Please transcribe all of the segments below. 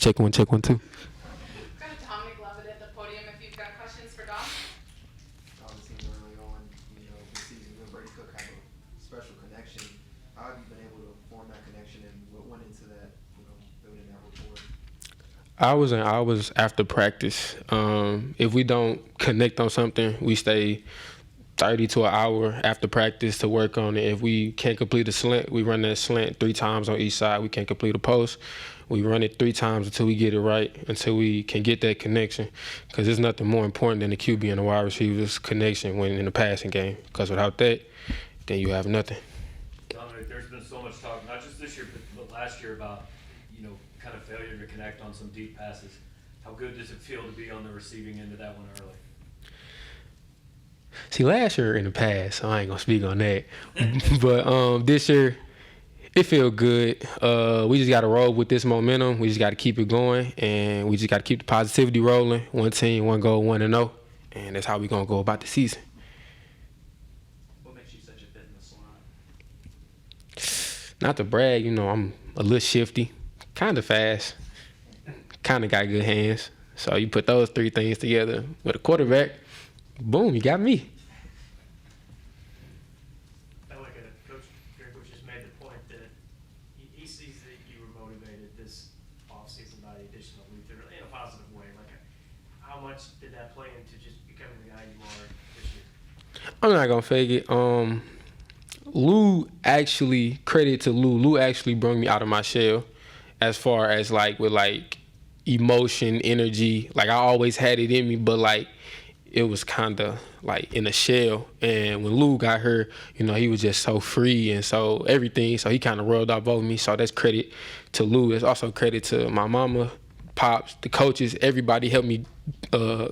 Check one, check 1, 2. Got Dominic Lovett at the podium if you've got questions for Dom. Obviously, early on, this season, you and Brady Cook have a special connection. How have you been able to form that connection, and what went into that, building that rapport? I was after practice. If we don't connect on something, we stay 30 to an hour after practice to work on it. If we can't complete a slant, we run that slant 3 times on each side. We can't complete a post. We run it 3 times until we get it right, until we can get that connection. Because there's nothing more important than the QB and the wide receiver's connection when in the passing game. Because without that, then you have nothing. Dominic, there's been so much talk, not just this year, but last year about, kind of failure to connect on some deep passes. How good does it feel to be on the receiving end of that one early? See, last year in the past, so I ain't gonna speak on that. But this year, it feel good. We just gotta roll with this momentum. We just gotta keep it going, and we just gotta keep the positivity rolling. One team, one goal, 1-0, and that's how we gonna go about the season. What makes you such a fit in the slot? Not to brag, I'm a little shifty, kind of fast, kind of got good hands. So you put those 3 things together with a quarterback, boom, you got me. I felt like Coach just made the point that he sees that you were motivated this offseason by the addition of Luther in a positive way. Like, how much did that play into just becoming the guy you are this year? I'm not gonna fake it. Credit to Lou. Lou actually brought me out of my shell as far as with emotion, energy. Like I always had it in me, but it was kind of in a shell. And when Lou got hurt, he was just so free and so everything. So he kind of rolled off over me. So that's credit to Lou. It's also credit to my mama, pops, the coaches. Everybody helped me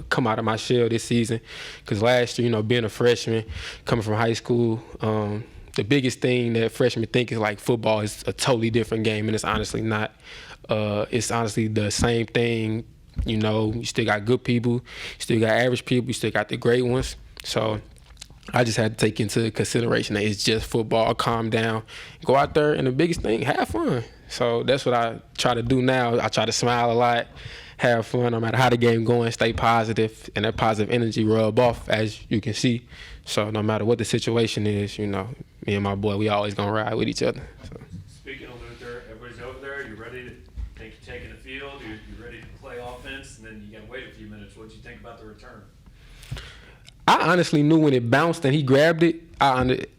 come out of my shell this season. Because last year, being a freshman, coming from high school, the biggest thing that freshmen think is football is a totally different game, and it's honestly not. It's honestly the same thing. You still got good people, you still got average people, you still got the great ones. So I just had to take into consideration that it's just football. Calm down, go out there, and the biggest thing, have fun. So that's what I try to do now. I try to smile a lot, have fun, no matter how the game going, stay positive, and that positive energy rub off, as you can see. So no matter what the situation is, me and my boy, we always gonna ride with each other. So. Speaking of Luther, everybody's over there. You ready to think you're taking the field? You're ready to play offense, and then you got to wait a few minutes. What did you think about the return? I honestly knew when it bounced and he grabbed it.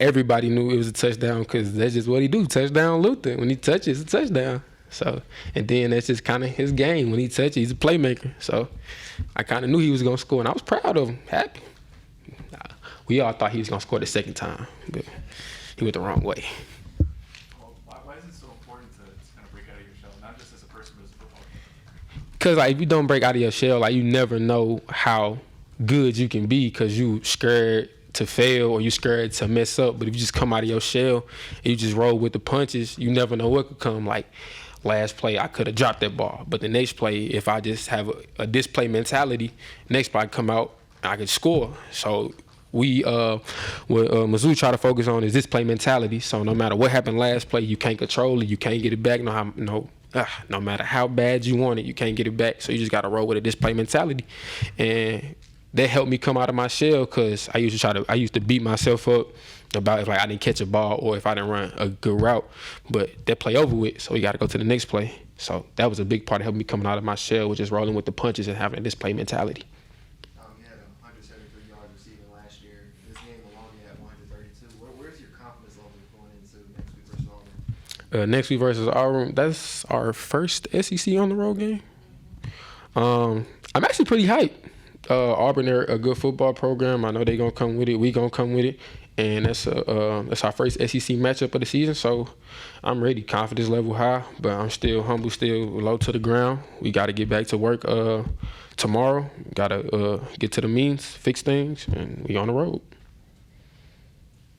Everybody knew it was a touchdown because that's just what he do. Touchdown, Luther. When he touches, it's a touchdown. So, and then that's just kind of his game. When he touches, he's a playmaker. So, I kind of knew he was gonna score, and I was proud of him. Happy. We all thought he was gonna score the second time, but he went the wrong way. Why is it so important to kind of break out of your shell, not just as a person, but as a footballer? Because if you don't break out of your shell, you never know how good you can be because you scared to fail or you scared to mess up. But if you just come out of your shell and you just roll with the punches, you never know what could come. Last play, I could have dropped that ball. But the next play, if I just have a display mentality, next play I come out, I can score. So we, what Mizzou try to focus on is display mentality. So no matter what happened last play, you can't control it. You can't get it back. No matter how bad you want it, you can't get it back. So you just got to roll with a display mentality. And that helped me come out of my shell because I used to beat myself up about if I didn't catch a ball or if I didn't run a good route. But that play over with, so we got to go to the next play. So that was a big part of helping me coming out of my shell, which is rolling with the punches and having a display mentality. You had 173 yards receiving last year. This game alone, you had 132. Where's your confidence level going into next week versus Auburn? Next week versus Auburn, that's our first SEC on the road game. I'm actually pretty hyped. Auburn, they're a good football program. I know they're gonna come with it. We gonna come with it, and that's our first SEC matchup of the season. So I'm ready. Confidence level high, but I'm still humble, still low to the ground. We got to get back to work tomorrow. Got to get to the means, fix things, and we on the road.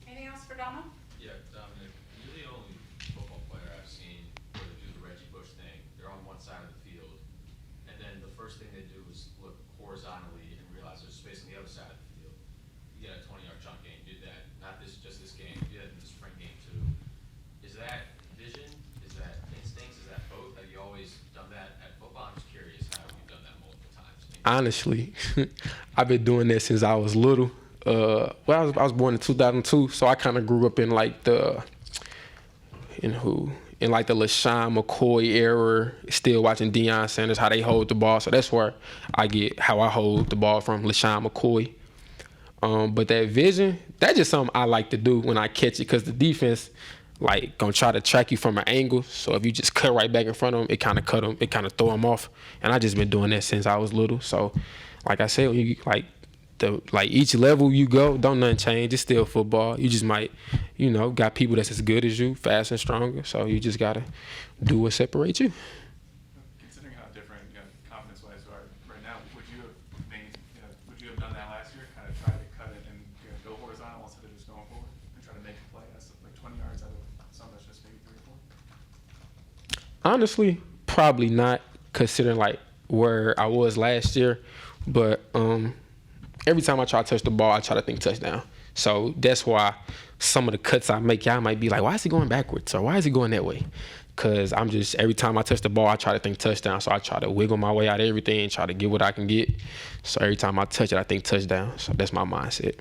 Anything else for Dama? Yeah, Dominic, you're the only football player I've seen where they do the Reggie Bush thing. They're on one side of the field, and then the first thing they do is look horizontally and realize there's space on the other side of the field. You get a 20-yard chunk game, you did that. Not just this game, you did that in the spring game too. Is that vision? Is that instincts? Is that both? Have you always done that at football? I'm just curious how you've done that multiple times. Honestly, I've been doing that since I was little. Well, I was born in 2002, so I kind of grew up in like the LaShawn McCoy era, still watching Deion Sanders, how they hold the ball. So that's where I get how I hold the ball from, LaShawn McCoy. But that vision, that's just something I like to do when I catch it, because the defense, like, gonna try to track you from an angle. So if you just cut right back in front of them, it kind of cut them, it kind of throw them off. And I just been doing that since I was little. So, like I said, each level you go, don't nothing change. It's still football. You just might, got people that's as good as you, faster and stronger. So you just gotta do what separates you. Considering how different confidence-wise you are right now, would you have done that last year? Kind of try to cut it and go horizontal instead of just going forward and try to make a play that's like 20 yards out of some that's just maybe 3 or 4? Honestly, probably not, considering like where I was last year. But every time I try to touch the ball, I try to think touchdown. So that's why some of the cuts I make, y'all might be like, why is he going backwards? Or why is he going that way? Because every time I touch the ball, I try to think touchdown. So I try to wiggle my way out of everything, try to get what I can get. So every time I touch it, I think touchdown. So that's my mindset.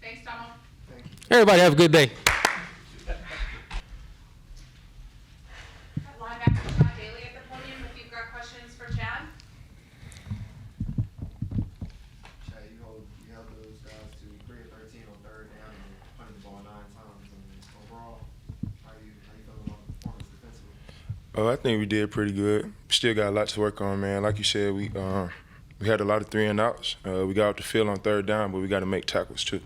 Thanks, Donald. Thank you. Everybody have a good day. Linebacker Chad Daly at the podium if you've got questions for Chad. Chad, you held those guys to 3 of 13 on 3rd down and punted the ball 9 times. I mean, overall, how you feeling about the performance defensively? I think we did pretty good. Still got a lot to work on, man. Like you said, we had a lot of 3 and outs. We got off the field on 3rd down, but we got to make tackles too.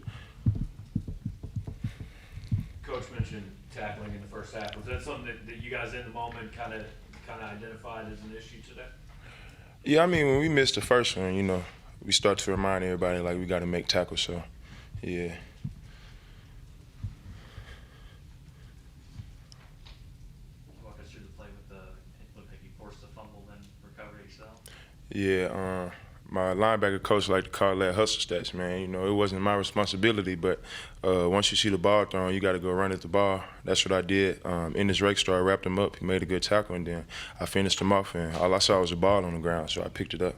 Coach mentioned tackling in the first half. Was that something that you guys in the moment kind of identified as an issue today? Yeah, I mean, when we missed the first one, we start to remind everybody, like, we got to make tackles. So, yeah. Walk us through the play with it looked like you forced a fumble, then recovery yourself. Yeah, my linebacker coach liked to call that hustle stats, man. It wasn't my responsibility, but once you see the ball thrown, you got to go run at the ball. That's what I did. Ennis Rakestraw wrapped him up. He made a good tackle, and then I finished him off, and all I saw was a ball on the ground, so I picked it up.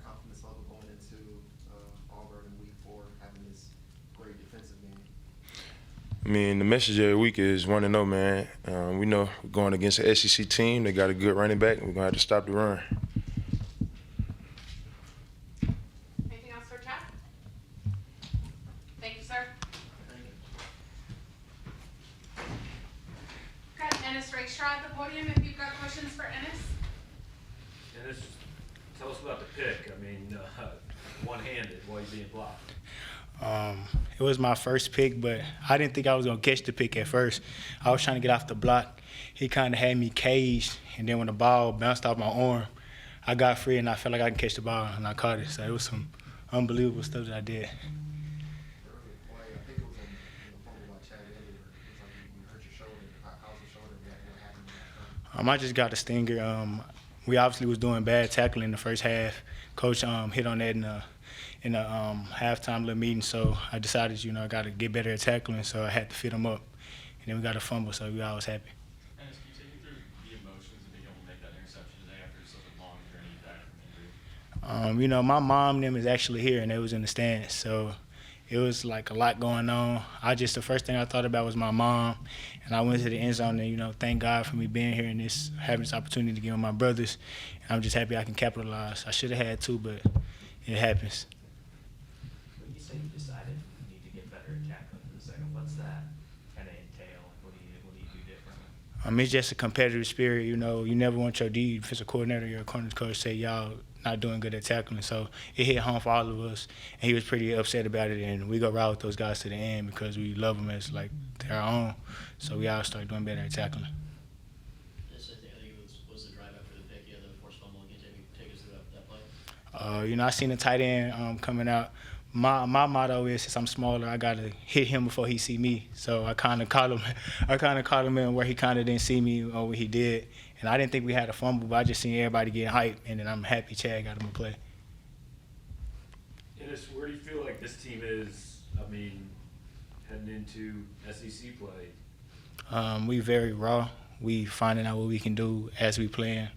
Confidence level going into Auburn in week 4, having this great defensive game. I mean, the message every week is 1-0, man. We know we're going against an SEC team. They got a good running back, and we're going to have to stop the run. Anything else for Chad? Thank you, sir. Thank you. Got Ennis Rakestraw at the podium if you've got questions for Ennis. And tell us about the pick. I mean, one-handed while you're being blocked. It was my first pick, but I didn't think I was going to catch the pick at first. I was trying to get off the block. He kind of had me caged, and then when the ball bounced off my arm, I got free, and I felt like I could catch the ball, and I caught it. So it was some unbelievable stuff that I did. Early play, I think it was in the fumble by Chad earlier. It was like you hurt your shoulder. How's your shoulder? What happened in that play? I just got a stinger. We obviously was doing bad tackling in the first half. Coach hit on that in the halftime little meeting, so I decided, I got to get better at tackling, so I had to fit him up. And then we got a fumble, so we all was happy. Ennis, can you take me through the emotions of being able to make that interception today after such a long journey back from injury? My mom and them is actually here, and they was in the stands, so it was like a lot going on. The first thing I thought about was my mom, and I went to the end zone and, thank God for me being here and having this opportunity to give my brothers. And I'm just happy I can capitalize. I should have had 2, but it happens. When you say you decided you need to get better at tackling for the second, what's that kind of entail? What do you do differently? It's just a competitive spirit. You never want your defensive coordinator or your corner coach to say y'all not doing good at tackling. So it hit home for all of us, and he was pretty upset about it. And we go ride with those guys to the end because we love them as like their own. So we all start doing better at tackling. Yes, I think it was the drive after the pick. You had the forced fumble. Can you take us through that play? I seen the tight end coming out. My motto is, since I'm smaller, I gotta hit him before he see me. So I kind of caught him in where he kind of didn't see me or what he did. And I didn't think we had a fumble, but I just seen everybody get hyped, and then I'm happy Chad got him a play. Ennis, where do you feel like this team is, heading into SEC play? We very raw. We finding out what we can do as we playing.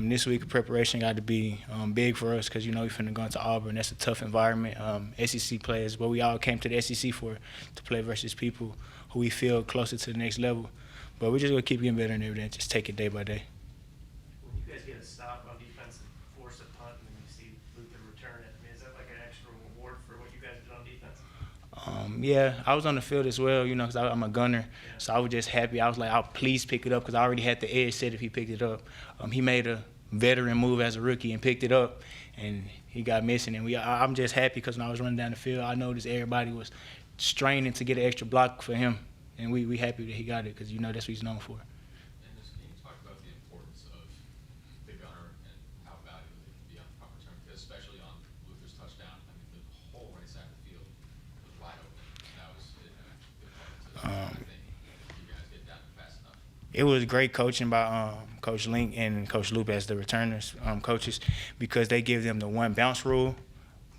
This week of preparation got to be big for us because, we finna go into Auburn. That's a tough environment. SEC players, what we all came to the SEC for, to play versus people who we feel closer to the next level. But we're just going to keep getting better and everything, just take it day by day. When you guys get a stop on defense and force a punt and then you see Luther return it, is that like an extra reward for what you guys did on defense? Yeah, I was on the field as well, because I'm a gunner. Yeah. So I was just happy. I was like, please pick it up because I already had the edge set if he picked it up. He made a veteran move as a rookie and picked it up, and he got missing. And I'm just happy because when I was running down the field, I noticed everybody was straining to get an extra block for him. And we happy that he got it because, that's what he's known for. And just, can you talk about the importance of the gunner and how valuable they can be on punt return, especially on Luther's touchdown? I mean, the whole right side of the field was wide open. That was a good part to I think you guys get down fast enough. It was great coaching by Coach Link and Coach Loop as the returners coaches because they give them the one bounce rule,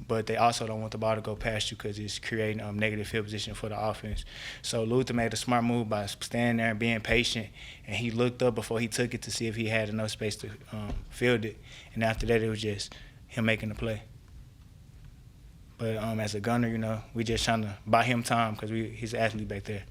but they also don't want the ball to go past you because it's creating negative field position for the offense. So Luther made a smart move by standing there and being patient, and he looked up before he took it to see if he had enough space to field it. And after that, it was just him making the play. But as a gunner, we just trying to buy him time because he's an athlete back there.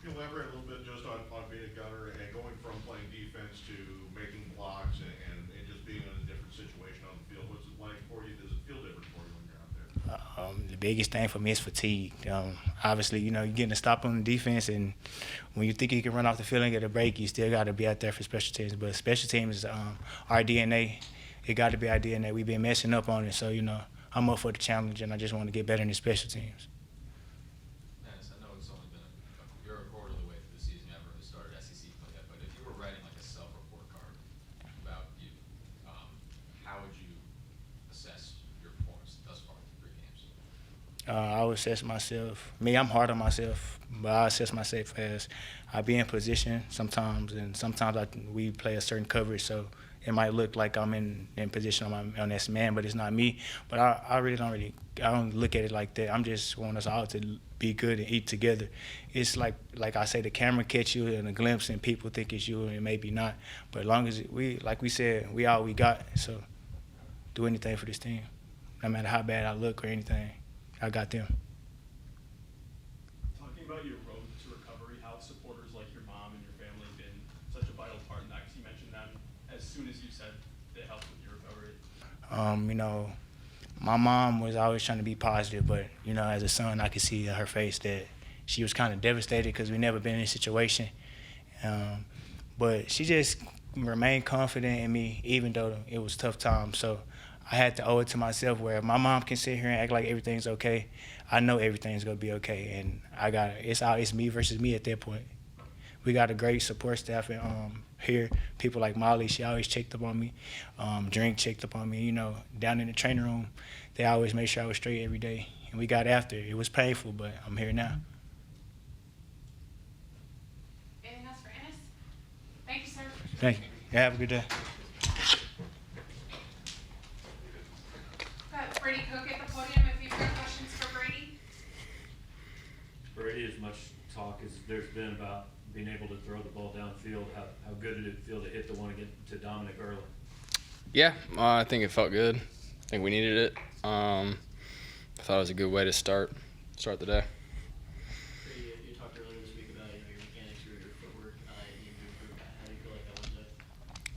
Can you elaborate a little bit just on being a gunner and going from playing defense to making blocks and just being in a different situation on the field? What's it like for you? Does it feel different for you when you're out there? The biggest thing for me is fatigue. Obviously, you're getting a stop on the defense, and when you think you can run off the field and get a break, you still got to be out there for special teams. But special teams is our DNA. It got to be our DNA. We've been messing up on it, so, I'm up for the challenge, and I just want to get better in the special teams. Ennis, I know it's only been you're a quarter of the way through the season. You haven't really started SEC play yet, but if you were writing like a self-report card about you, how would you assess your performance thus far through 3 games? I would assess myself. I'm hard on myself, but I assess myself as I be in position sometimes, and sometimes we play a certain coverage, so it might look like I'm in position on this man, but it's not me. But I really don't look at it like that. I'm just want us all to be good and eat together. It's like I say, the camera catch you in a glimpse and people think it's you and it may be not. But as long as like we said, we all we got. So do anything for this team. No matter how bad I look or anything, I got them. Talking about your road to recovery, how supporters like your mom and your family have been such a vital part in that, because you mentioned them as soon as you said they helped with your recovery. My mom was always trying to be positive, but, as a son, I could see in her face that she was kind of devastated because we never been in this situation. But she just remained confident in me, even though it was tough times. So I had to owe it to myself where my mom can sit here and act like everything's okay. I know everything's going to be okay, and it's me versus me at that point. We got a great support staff here. People like Molly, she always checked up on me. Drink checked up on me. Down in the training room, they always made sure I was straight every day. And we got after it. It was painful, but I'm here now. Anything else for Ennis? Thank you, sir. Thank you. Have a good day. Got Brady Cook at the podium if you've got questions for Brady. Brady, as much talk as there's been about being able to throw the ball downfield, how good did it feel to hit the one to Dominic early? Yeah, I think it felt good. I think we needed it. I thought it was a good way to start the day. Brady, you talked earlier this week about your mechanics, your footwork, you need to improve that. How do you feel like that was today?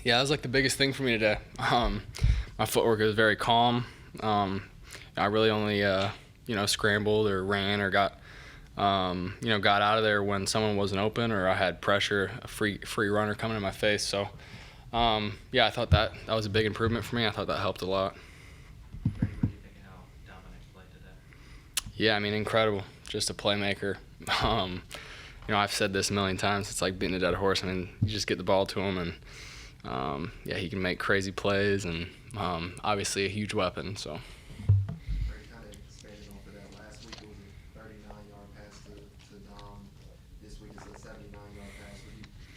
Yeah, that was like the biggest thing for me today. My footwork was very calm. I really only scrambled or ran or got out of there when someone wasn't open or I had pressure, a free runner coming in my face. So, I thought that was a big improvement for me. I thought that helped a lot. Brady, what do you think of how Dominic played today? Yeah, incredible. Just a playmaker. I've said this a million times. It's like beating a dead horse. You just get the ball to him, and he can make crazy plays, and obviously a huge weapon. So. Brady kind of expanded off of that. Last week it was a 39-yard pass to Dom. This week it's a 79-yard pass.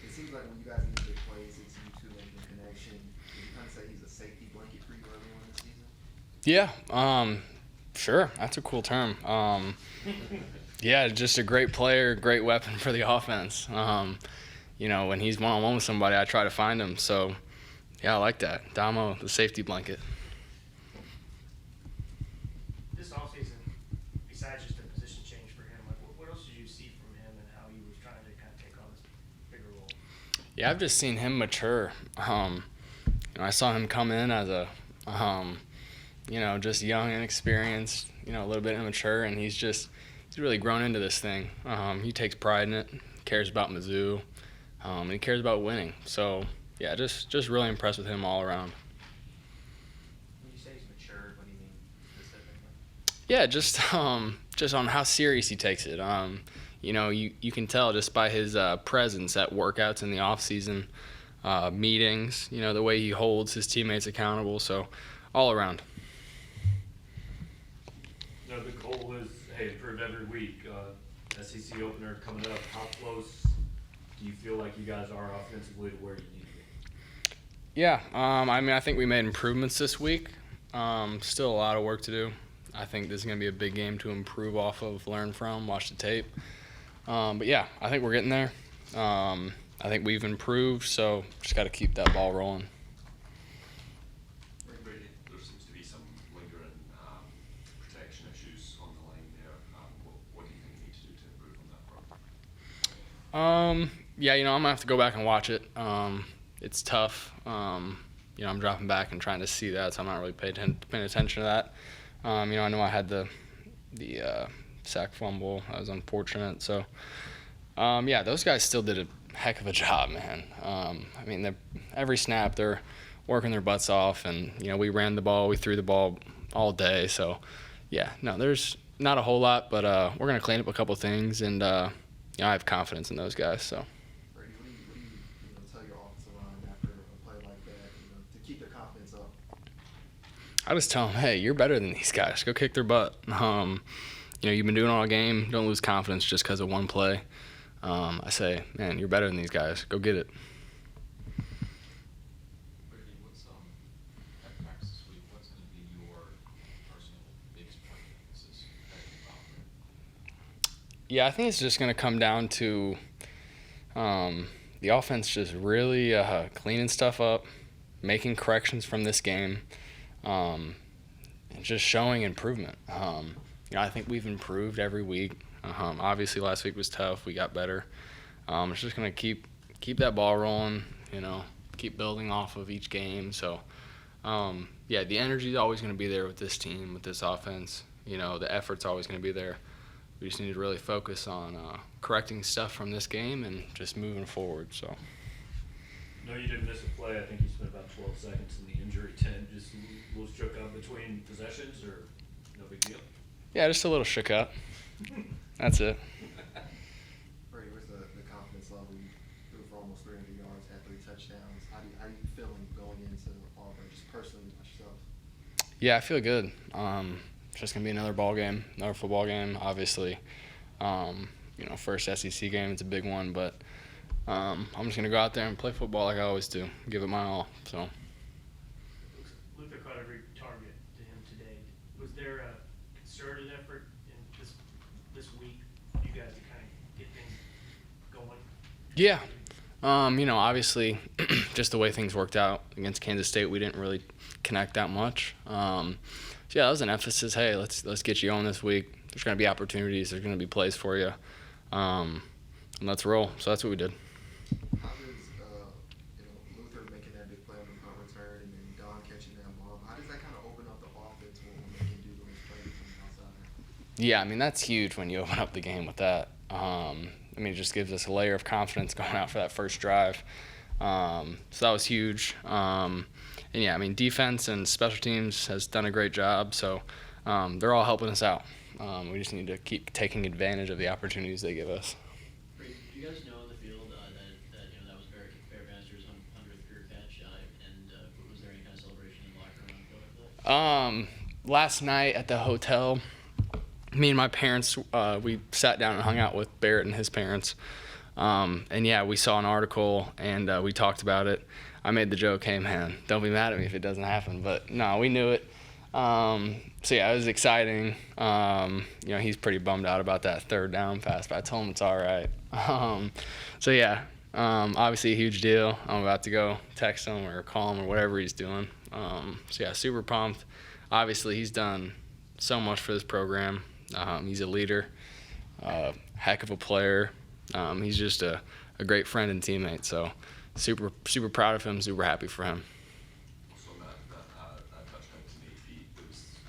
It seems like when you guys need big plays, it's you two making a connection. Would you kind of say he's a safety blanket for you early on this season? Yeah, sure. That's a cool term. Yeah, just a great player, great weapon for the offense. When he's one-on-one with somebody, I try to find him. So, yeah, I like that. Damo, the safety blanket. This offseason, besides just a position change for him, like what else did you see from him and how he was trying to kind of take on this bigger role? Yeah, I've just seen him mature. I saw him come in as a, just young and inexperienced, a little bit immature, and he's really grown into this thing. He takes pride in it, cares about Mizzou, and he cares about winning. So, yeah, just really impressed with him all around. When you say he's matured, what do you mean specifically? Yeah, just on how serious he takes it. You can tell just by his presence at workouts in the off season, meetings. The way he holds his teammates accountable. So, all around. The goal is, improve every week. SEC opener coming up. How close do you feel like you guys are offensively to where you need to be? Yeah, I think we made improvements this week. Still a lot of work to do. I think this is going to be a big game to improve off of, learn from, watch the tape. But yeah, I think we're getting there. I think we've improved, so just got to keep that ball rolling. Brady, there seems to be some lingering protection issues on the line there. What do you think you need to do to improve on that front? Yeah, I'm going to have to go back and watch it. It's tough. I'm dropping back and trying to see that, so I'm not really paying attention to that. I know I had the sack fumble. That was unfortunate. So, those guys still did a heck of a job, man. Every snap they're working their butts off, and we ran the ball, we threw the ball all day. So, there's not a whole lot, but we're gonna clean up a couple things, and I have confidence in those guys. So. Brady, what do you tell your offensive line after a play like that, to keep their confidence up? I just tell them, hey, you're better than these guys. Go kick their butt. You've been doing it all game. Don't lose confidence just because of one play. I say, man, you're better than these guys. Go get it. Brady, what's at practice this week? What's going to be your personal biggest point of emphasis heading about? Yeah, I think it's just going to come down to the offense just really cleaning stuff up, making corrections from this game, and just showing improvement. I think we've improved every week. Obviously, last week was tough. We got better. It's just going to keep that ball rolling, keep building off of each game. So, the energy is always going to be there with this team, with this offense. The effort's always going to be there. We just need to really focus on correcting stuff from this game and just moving forward. So. No, you didn't miss a play. I think you spent about 12 seconds in the injury tent. Just a little shook up between possessions, or no big deal? Yeah, just a little shook up. That's it. Brady, where's the confidence level? You threw for almost 300 yards, had 3 touchdowns. How do you feeling going into Auburn, just personally about yourself? Yeah, I feel good. It's just gonna be another ball game, another football game. Obviously, first SEC game, it's a big one, but I'm just gonna go out there and play football like I always do, give it my all. So. Luther caught every target to him today. Was there a concerted effort in this week for you guys to kind of get things going? Yeah. Obviously, just the way things worked out against Kansas State, we didn't really connect that much. That was an emphasis. Hey, let's get you on this week. There's going to be opportunities. There's going to be plays for you, and let's roll. So that's what we did. How does Luther making that big play on the punt return and then Don catching that bomb? How does that kind of open up the offense when they can do those plays from the outside? Yeah, that's huge when you open up the game with that. It just gives us a layer of confidence going out for that first drive. So that was huge. Defense and special teams has done a great job. So they're all helping us out. We just need to keep taking advantage of the opportunities they give us. Did you guys know in the field that was Fair Bannister's 100th career catch? And was there any kind of celebration in the locker room on the field after that? Last night at the hotel, me and my parents, we sat down and hung out with Barrett and his parents. We saw an article and we talked about it. I made the joke, hey man, don't be mad at me if it doesn't happen. But no, we knew it. So yeah, it was exciting. He's pretty bummed out about that third down pass, but I told him it's all right. So yeah, obviously a huge deal. I'm about to go text him or call him or whatever he's doing. So yeah, super pumped. Obviously he's done so much for this program. He's a leader, heck of a player. He's just a great friend and teammate. So super proud of him, super happy for him. Also on that touchdown to Nate Pete,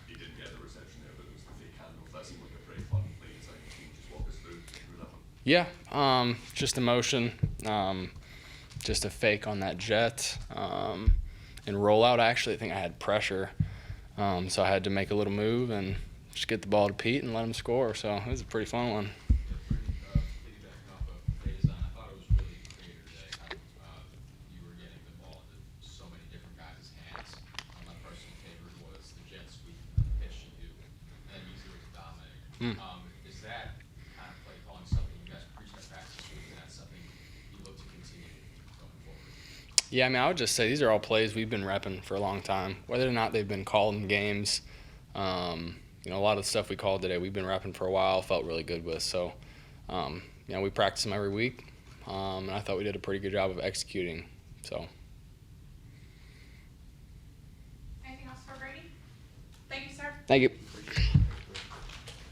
he didn't get the reception there, but it was the fake handoff. That seemed like a pretty fun play inside the team. Just walk us through that one. Yeah, just emotion, just a fake on that jet, and rollout. Actually, I think I had pressure, so I had to make a little move and just get the ball to Pete and let him score. So it was a pretty fun one. Piggybacking off of Faison, I thought it was really clear today how you were getting the ball into so many different guys' hands. My personal favorite was the jet sweep and the pitch to you, and then you threw it to Dominic. Is that kind of play calling something you guys preached at practice this week? Is that something you look to continue going forward? Yeah, I mean, I would just say these are all plays we've been repping for a long time. Whether or not they've been called in games, a lot of the stuff we called today, we've been repping for a while, felt really good with. So, we practice them every week, and I thought we did a pretty good job of executing. So. Anything else for Brady? Thank you, sir. Thank you.